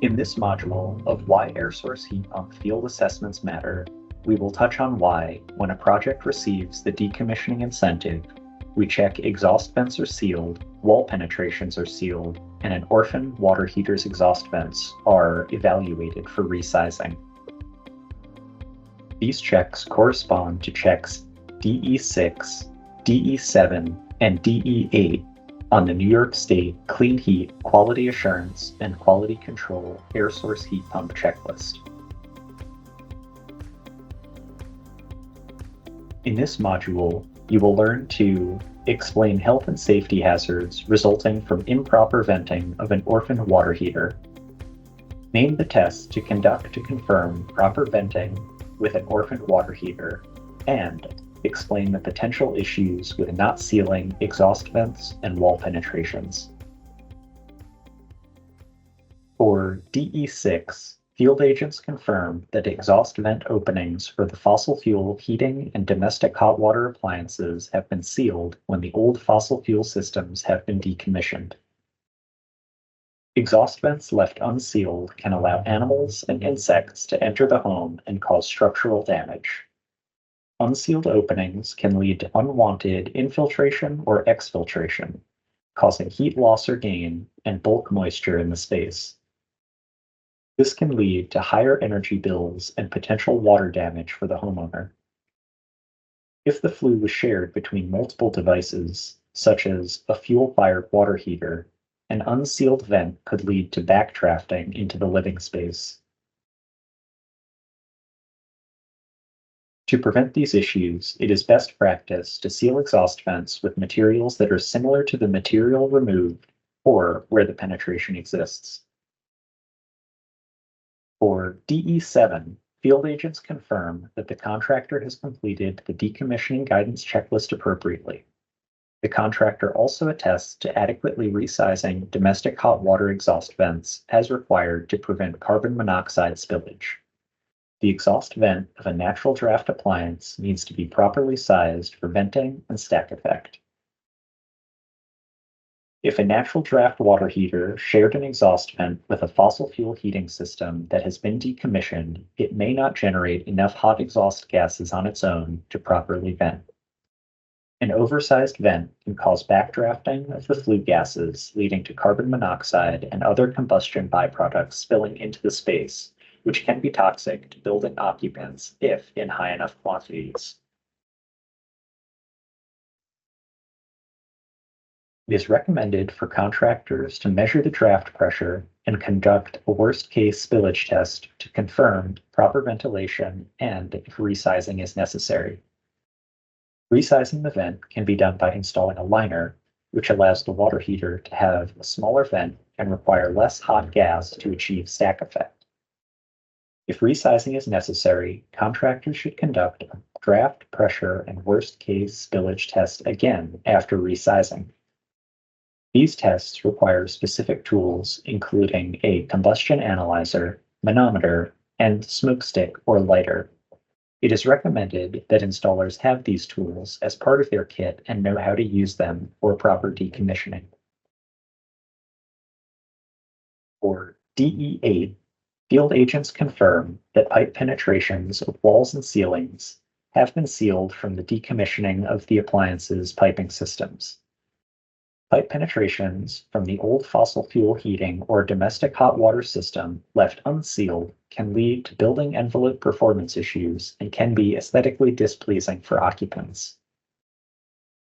In this module of Why Air Source Heat Pump Field Assessments Matter, we will touch on why, when a project receives the decommissioning incentive, we check exhaust vents are sealed, wall penetrations are sealed, and an orphan water heater's exhaust vents are evaluated for resizing. These checks correspond to checks DE6, DE7, and DE8 on the New York State Clean Heat Quality Assurance and Quality Control Air Source Heat Pump Checklist. In this module, you will learn to explain health and safety hazards resulting from improper venting of an orphan water heater, name the tests to conduct to confirm proper venting with an orphan water heater, and explain the potential issues with not sealing exhaust vents and wall penetrations. For DE6, field agents confirm that exhaust vent openings for the fossil fuel heating and domestic hot water appliances have been sealed when the old fossil fuel systems have been decommissioned. Exhaust vents left unsealed can allow animals and insects to enter the home and cause structural damage. Unsealed openings can lead to unwanted infiltration or exfiltration, causing heat loss or gain and bulk moisture in the space. This can lead to higher energy bills and potential water damage for the homeowner. If the flue was shared between multiple devices, such as a fuel-fired water heater, an unsealed vent could lead to backdrafting into the living space. To prevent these issues, it is best practice to seal exhaust vents with materials that are similar to the material removed or where the penetration exists. For DE7, field agents confirm that the contractor has completed the decommissioning guidance checklist appropriately. The contractor also attests to adequately resizing domestic hot water exhaust vents as required to prevent carbon monoxide spillage. The exhaust vent of a natural draft appliance needs to be properly sized for venting and stack effect. If a natural draft water heater shared an exhaust vent with a fossil fuel heating system that has been decommissioned, it may not generate enough hot exhaust gases on its own to properly vent. An oversized vent can cause backdrafting of the flue gases, leading to carbon monoxide and other combustion byproducts spilling into the space, which can be toxic to building occupants if in high enough quantities. It is recommended for contractors to measure the draft pressure and conduct a worst-case spillage test to confirm proper ventilation and if resizing is necessary. Resizing the vent can be done by installing a liner, which allows the water heater to have a smaller vent and require less hot gas to achieve stack effect. If resizing is necessary, contractors should conduct a draft pressure and worst-case spillage test again after resizing. These tests require specific tools, including a combustion analyzer, manometer, and smoke stick or lighter. It is recommended that installers have these tools as part of their kit and know how to use them for proper decommissioning. For DE8, field agents confirm that pipe penetrations of walls and ceilings have been sealed from the decommissioning of the appliance's piping systems. Pipe penetrations from the old fossil fuel heating or domestic hot water system left unsealed can lead to building envelope performance issues and can be aesthetically displeasing for occupants.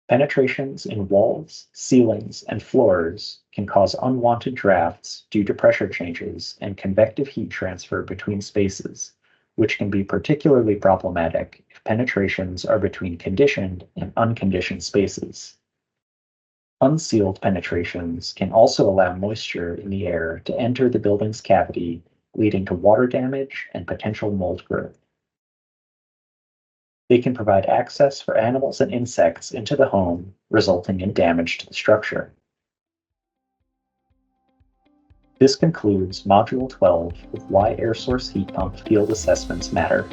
Penetrations in walls, ceilings, and floors can cause unwanted drafts due to pressure changes and convective heat transfer between spaces, which can be particularly problematic if penetrations are between conditioned and unconditioned spaces. Unsealed penetrations can also allow moisture in the air to enter the building's cavity, leading to water damage and potential mold growth. They can provide access for animals and insects into the home, resulting in damage to the structure. This concludes Module 12 of Why Air Source Heat Pump Field Assessments Matter.